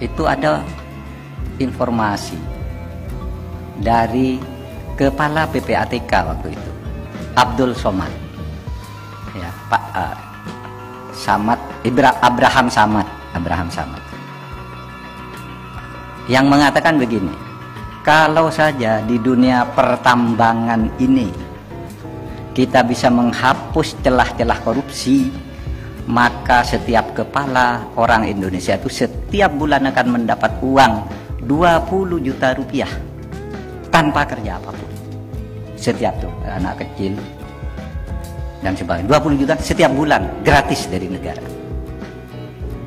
itu ada informasi dari Kepala PPATK waktu itu, Abdul Somad, ya, Pak Samad, Abraham Samad, yang mengatakan begini: kalau saja di dunia pertambangan ini kita bisa menghapus celah-celah korupsi, maka setiap kepala orang Indonesia itu setiap bulan akan mendapat uang 20 juta rupiah tanpa kerja apapun. Setiap tuh anak kecil dan sebagainya, 20 juta setiap bulan gratis dari negara.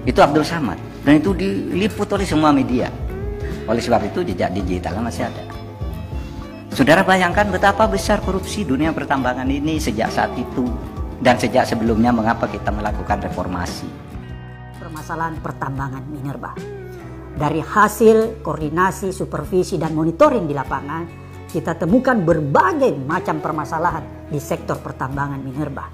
Itu Abdul Samad, dan itu diliput oleh semua media. Oleh sebab itu jejak digitalnya masih ada. Saudara bayangkan betapa besar korupsi dunia pertambangan ini sejak saat itu dan sejak sebelumnya. Mengapa kita melakukan reformasi permasalahan pertambangan minerba. Dari hasil koordinasi, supervisi, dan monitoring di lapangan, kita temukan berbagai macam permasalahan di sektor pertambangan minerba.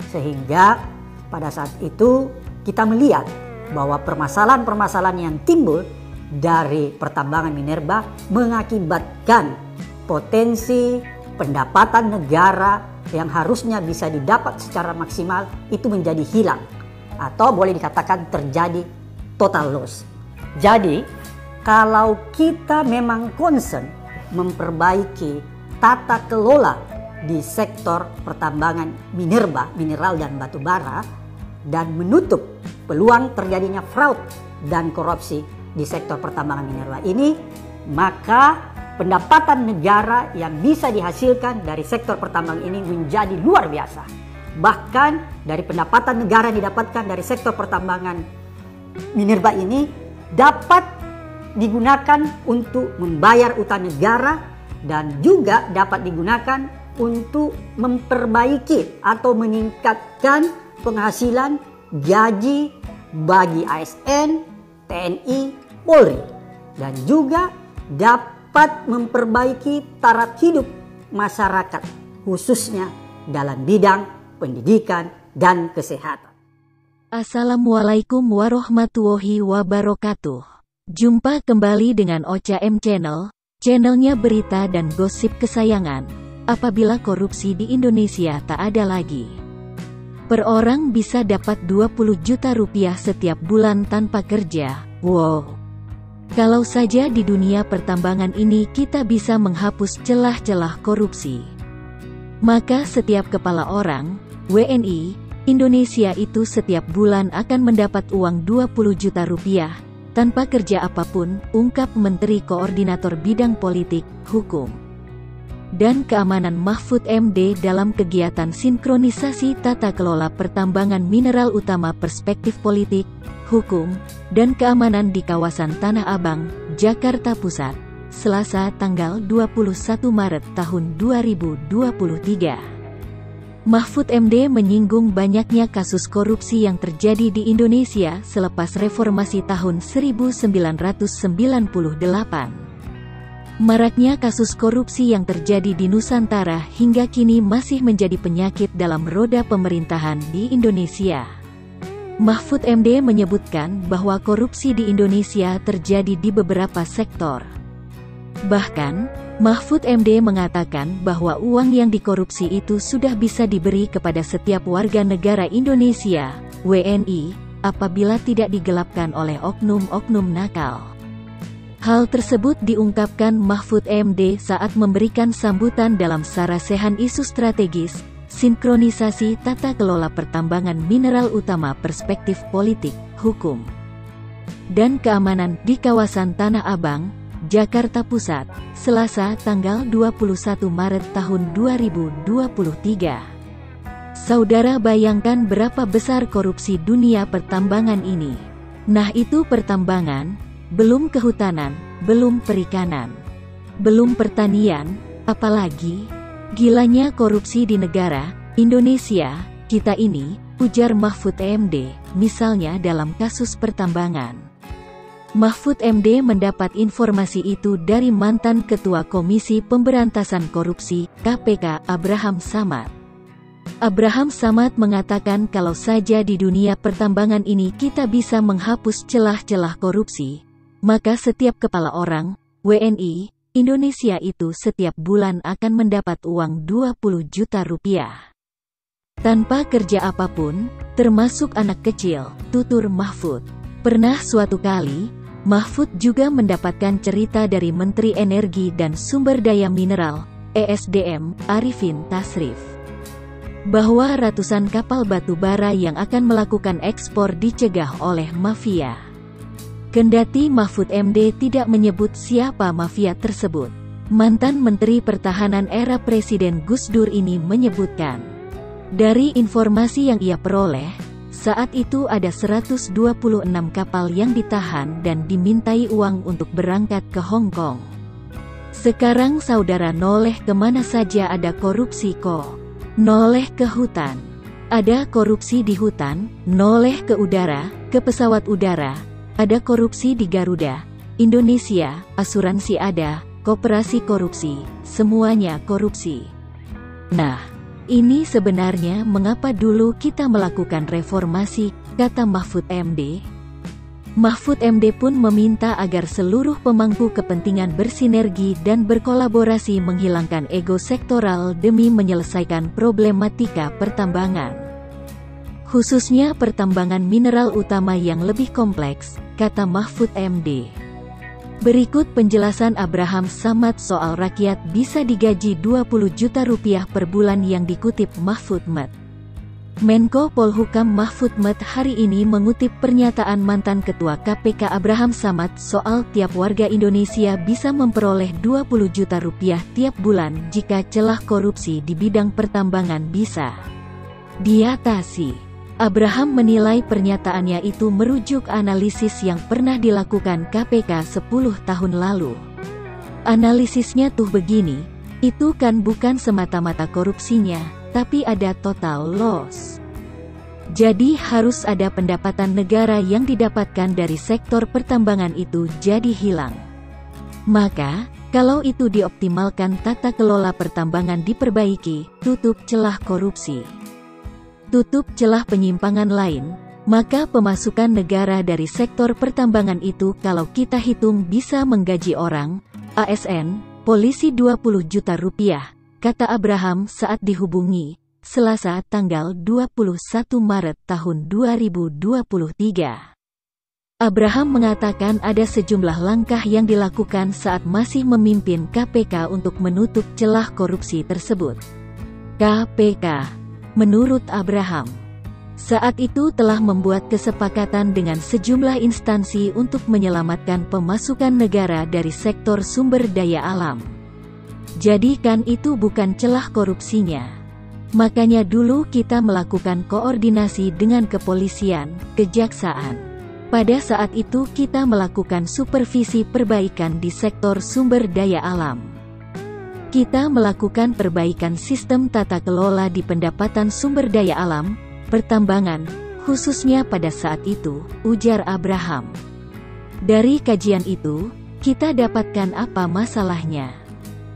Sehingga pada saat itu kita melihat bahwa permasalahan-permasalahan yang timbul dari pertambangan minerba mengakibatkan potensi pendapatan negara yang harusnya bisa didapat secara maksimal itu menjadi hilang, atau boleh dikatakan terjadi total loss. Jadi kalau kita memang concern memperbaiki tata kelola di sektor pertambangan minerba, mineral dan batu bara, dan menutup peluang terjadinya fraud dan korupsi di sektor pertambangan minerba ini, maka pendapatan negara yang bisa dihasilkan dari sektor pertambangan ini menjadi luar biasa. Bahkan dari pendapatan negara yang didapatkan dari sektor pertambangan minerba ini dapat digunakan untuk membayar utang negara dan juga dapat digunakan untuk memperbaiki atau meningkatkan penghasilan gaji bagi ASN, TNI, Polri, dan juga dapat memperbaiki taraf hidup masyarakat, khususnya dalam bidang pendidikan dan kesehatan. Assalamualaikum warahmatullahi wabarakatuh. Jumpa kembali dengan Ocha M Channel, channelnya berita dan gosip kesayangan. Apabila korupsi di Indonesia tak ada lagi, per orang bisa dapat 20 juta rupiah setiap bulan tanpa kerja. Wow! Kalau saja di dunia pertambangan ini kita bisa menghapus celah-celah korupsi, maka setiap kepala orang, WNI, Indonesia itu setiap bulan akan mendapat uang 20 juta rupiah, tanpa kerja apapun, ungkap Menteri Koordinator Bidang Politik, Hukum, dan Keamanan Mahfud MD dalam kegiatan sinkronisasi tata kelola pertambangan mineral utama perspektif politik, hukum, dan keamanan di kawasan Tanah Abang, Jakarta Pusat, Selasa tanggal 21 Maret tahun 2023. Mahfud MD menyinggung banyaknya kasus korupsi yang terjadi di Indonesia selepas reformasi tahun 1998. Maraknya kasus korupsi yang terjadi di Nusantara hingga kini masih menjadi penyakit dalam roda pemerintahan di Indonesia. Mahfud MD menyebutkan bahwa korupsi di Indonesia terjadi di beberapa sektor. Bahkan, Mahfud MD mengatakan bahwa uang yang dikorupsi itu sudah bisa diberi kepada setiap warga negara Indonesia, WNI, apabila tidak digelapkan oleh oknum-oknum nakal. Hal tersebut diungkapkan Mahfud MD saat memberikan sambutan dalam sarasehan isu strategis, sinkronisasi tata kelola pertambangan mineral utama perspektif politik, hukum, dan keamanan di kawasan Tanah Abang, Jakarta Pusat, Selasa tanggal 21 Maret tahun 2023. Saudara bayangkan berapa besar korupsi dunia pertambangan ini. Nah itu pertambangan, belum kehutanan, belum perikanan, belum pertanian, apalagi gilanya korupsi di negara Indonesia kita ini, ujar Mahfud MD, misalnya dalam kasus pertambangan. Mahfud MD mendapat informasi itu dari mantan Ketua Komisi Pemberantasan Korupsi, KPK, Abraham Samad. Abraham Samad mengatakan kalau saja di dunia pertambangan ini kita bisa menghapus celah-celah korupsi, maka setiap kepala orang, WNI, Indonesia itu setiap bulan akan mendapat uang 20 juta rupiah. Tanpa kerja apapun, termasuk anak kecil, tutur Mahfud. Pernah suatu kali, Mahfud juga mendapatkan cerita dari Menteri Energi dan Sumber Daya Mineral, ESDM, Arifin Tasrif, bahwa ratusan kapal batu bara yang akan melakukan ekspor dicegah oleh mafia. Kendati Mahfud MD tidak menyebut siapa mafia tersebut, mantan Menteri Pertahanan era Presiden Gus Dur ini menyebutkan, dari informasi yang ia peroleh, saat itu ada 126 kapal yang ditahan dan dimintai uang untuk berangkat ke Hong Kong. Sekarang saudara noleh kemana saja ada korupsi kok. Noleh ke hutan, ada korupsi di hutan, noleh ke udara, ke pesawat udara, ada korupsi di Garuda, Indonesia, asuransi ada, koperasi korupsi, semuanya korupsi. Nah, ini sebenarnya mengapa dulu kita melakukan reformasi, kata Mahfud MD. Mahfud MD pun meminta agar seluruh pemangku kepentingan bersinergi dan berkolaborasi menghilangkan ego sektoral demi menyelesaikan problematika pertambangan. Khususnya pertambangan mineral utama yang lebih kompleks, kata Mahfud MD. Berikut penjelasan Abraham Samad soal rakyat bisa digaji 20 juta rupiah per bulan yang dikutip Mahfud Med. Menko Polhukam Mahfud Med hari ini mengutip pernyataan mantan Ketua KPK Abraham Samad soal tiap warga Indonesia bisa memperoleh 20 juta rupiah tiap bulan jika celah korupsi di bidang pertambangan bisa diatasi. Abraham menilai pernyataannya itu merujuk analisis yang pernah dilakukan KPK 10 tahun lalu. Analisisnya tuh begini, itu kan bukan semata-mata korupsinya, tapi ada total loss. Jadi harus ada pendapatan negara yang didapatkan dari sektor pertambangan itu jadi hilang. Maka, kalau itu dioptimalkan tata kelola pertambangan diperbaiki, tutup celah korupsi, tutup celah penyimpangan lain, maka pemasukan negara dari sektor pertambangan itu kalau kita hitung bisa menggaji orang, ASN, polisi 20 juta rupiah, kata Abraham saat dihubungi, Selasa tanggal 21 Maret tahun 2023. Abraham mengatakan ada sejumlah langkah yang dilakukan saat masih memimpin KPK untuk menutup celah korupsi tersebut. KPK, menurut Abraham, saat itu telah membuat kesepakatan dengan sejumlah instansi untuk menyelamatkan pemasukan negara dari sektor sumber daya alam. Jadi kan itu bukan celah korupsinya. Makanya dulu kita melakukan koordinasi dengan kepolisian, kejaksaan. Pada saat itu kita melakukan supervisi perbaikan di sektor sumber daya alam. Kita melakukan perbaikan sistem tata kelola di pendapatan sumber daya alam, pertambangan, khususnya pada saat itu, ujar Abraham. Dari kajian itu, kita dapatkan apa masalahnya.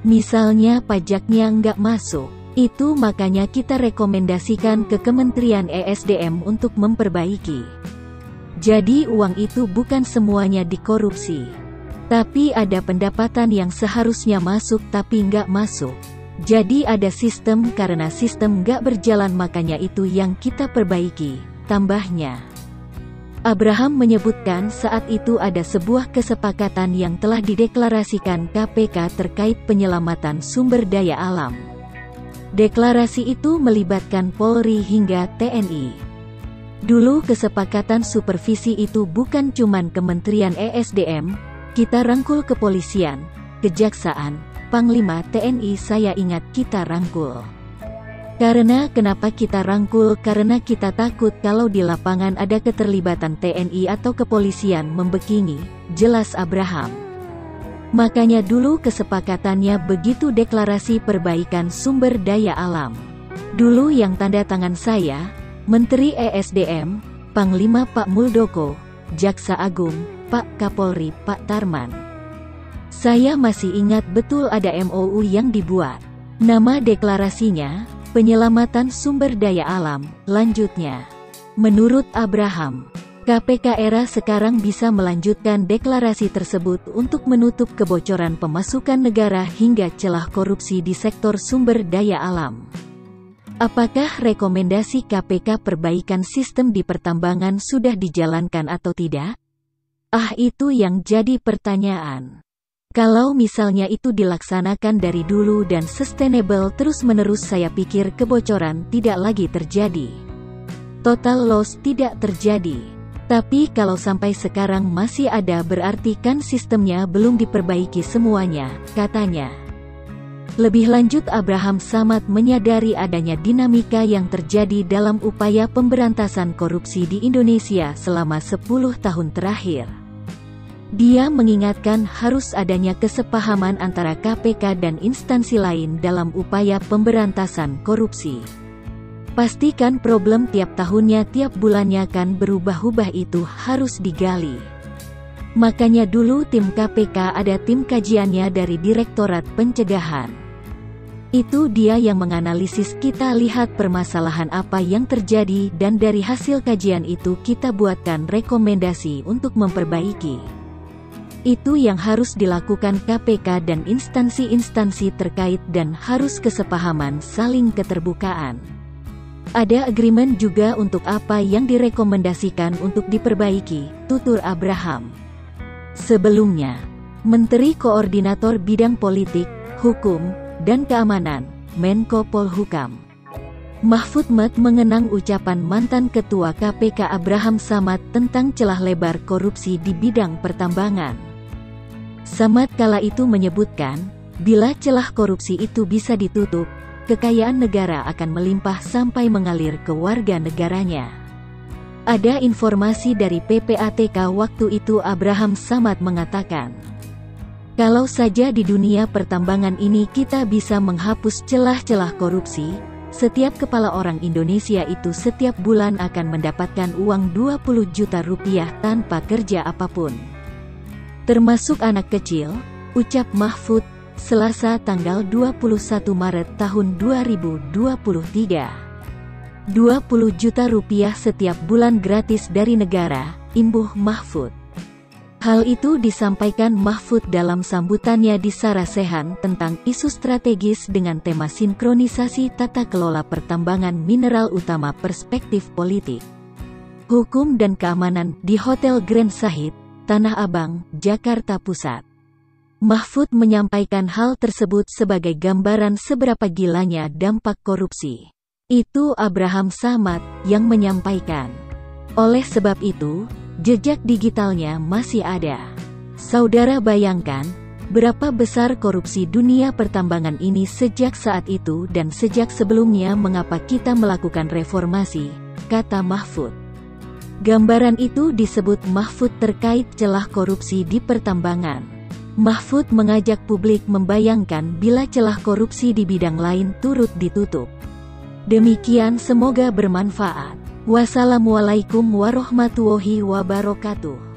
Misalnya pajaknya nggak masuk, itu makanya kita rekomendasikan ke Kementerian ESDM untuk memperbaiki. Jadi uang itu bukan semuanya dikorupsi. Tapi ada pendapatan yang seharusnya masuk tapi nggak masuk. Jadi ada sistem karena sistem nggak berjalan makanya itu yang kita perbaiki, tambahnya. Abraham menyebutkan saat itu ada sebuah kesepakatan yang telah dideklarasikan KPK terkait penyelamatan sumber daya alam. Deklarasi itu melibatkan Polri hingga TNI. Dulu kesepakatan supervisi itu bukan cuman Kementerian ESDM, kita rangkul kepolisian, kejaksaan, Panglima TNI saya ingat kita rangkul. Karena kenapa kita rangkul? Karena kita takut kalau di lapangan ada keterlibatan TNI atau kepolisian membekingi, jelas Abraham. Makanya dulu kesepakatannya begitu deklarasi perbaikan sumber daya alam. Dulu yang tanda tangan saya, Menteri ESDM, Panglima Pak Muldoko, Jaksa Agung, Pak Kapolri Pak Tarman. Saya masih ingat betul ada MOU yang dibuat. Nama deklarasinya, Penyelamatan Sumber Daya Alam, lanjutnya. Menurut Abraham, KPK era sekarang bisa melanjutkan deklarasi tersebut untuk menutup kebocoran pemasukan negara hingga celah korupsi di sektor sumber daya alam. Apakah rekomendasi KPK perbaikan sistem di pertambangan sudah dijalankan atau tidak? Itu yang jadi pertanyaan. Kalau misalnya itu dilaksanakan dari dulu dan sustainable terus-menerus, saya pikir kebocoran tidak lagi terjadi. Total loss tidak terjadi. Tapi kalau sampai sekarang masih ada, berarti kan sistemnya belum diperbaiki semuanya, katanya. Lebih lanjut, Abraham Samad menyadari adanya dinamika yang terjadi dalam upaya pemberantasan korupsi di Indonesia selama 10 tahun terakhir. Dia mengingatkan harus adanya kesepahaman antara KPK dan instansi lain dalam upaya pemberantasan korupsi. Pastikan problem tiap tahunnya, tiap bulannya kan berubah-ubah, itu harus digali. Makanya dulu tim KPK ada tim kajiannya dari Direktorat Pencegahan. Itu dia yang menganalisis, kita lihat permasalahan apa yang terjadi dan dari hasil kajian itu kita buatkan rekomendasi untuk memperbaiki. Itu yang harus dilakukan KPK dan instansi-instansi terkait dan harus kesepahaman, saling keterbukaan. Ada agreement juga untuk apa yang direkomendasikan untuk diperbaiki, tutur Abraham. Sebelumnya, Menteri Koordinator Bidang Politik, Hukum, dan Keamanan, Menko Polhukam, Mahfud MD mengenang ucapan mantan Ketua KPK Abraham Samad tentang celah lebar korupsi di bidang pertambangan. Samad kala itu menyebutkan, bila celah korupsi itu bisa ditutup, kekayaan negara akan melimpah sampai mengalir ke warga negaranya. Ada informasi dari PPATK waktu itu, Abraham Samad mengatakan, kalau saja di dunia pertambangan ini kita bisa menghapus celah-celah korupsi, setiap kepala orang Indonesia itu setiap bulan akan mendapatkan uang 20 juta rupiah tanpa kerja apapun. Termasuk anak kecil, ucap Mahfud, Selasa tanggal 21 Maret tahun 2023. 20 juta rupiah setiap bulan gratis dari negara, imbuh Mahfud. Hal itu disampaikan Mahfud dalam sambutannya di Sarasehan tentang isu strategis dengan tema sinkronisasi tata kelola pertambangan mineral utama perspektif politik, hukum dan keamanan di Hotel Grand Sahid, Tanah Abang, Jakarta Pusat. Mahfud menyampaikan hal tersebut sebagai gambaran seberapa gilanya dampak korupsi. Itu Abraham Samad yang menyampaikan. Oleh sebab itu, jejak digitalnya masih ada. Saudara bayangkan, berapa besar korupsi dunia pertambangan ini sejak saat itu dan sejak sebelumnya, mengapa kita melakukan reformasi, kata Mahfud. Gambaran itu disebut Mahfud terkait celah korupsi di pertambangan. Mahfud mengajak publik membayangkan bila celah korupsi di bidang lain turut ditutup. Demikian, semoga bermanfaat. Wassalamualaikum warahmatullahi wabarakatuh.